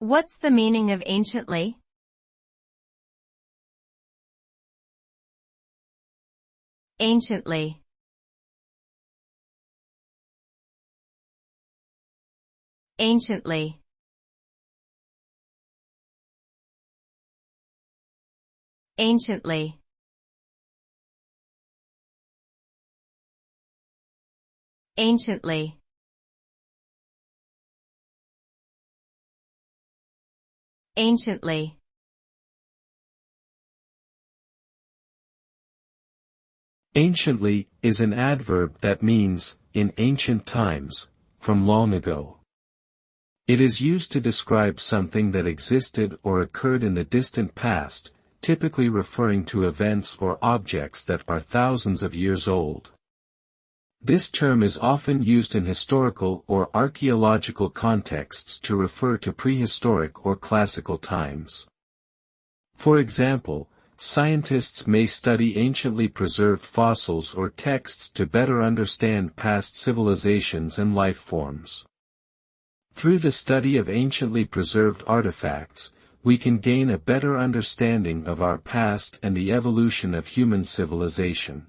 What's the meaning of anciently? Anciently. Anciently. Anciently. Anciently. Anciently. Anciently is an adverb that means, in ancient times, from long ago. It is used to describe something that existed or occurred in the distant past, typically referring to events or objects that are thousands of years old. This term is often used in historical or archaeological contexts to refer to prehistoric or classical times. For example, scientists may study anciently preserved fossils or texts to better understand past civilizations and life forms. Through the study of anciently preserved artifacts, we can gain a better understanding of our past and the evolution of human civilization.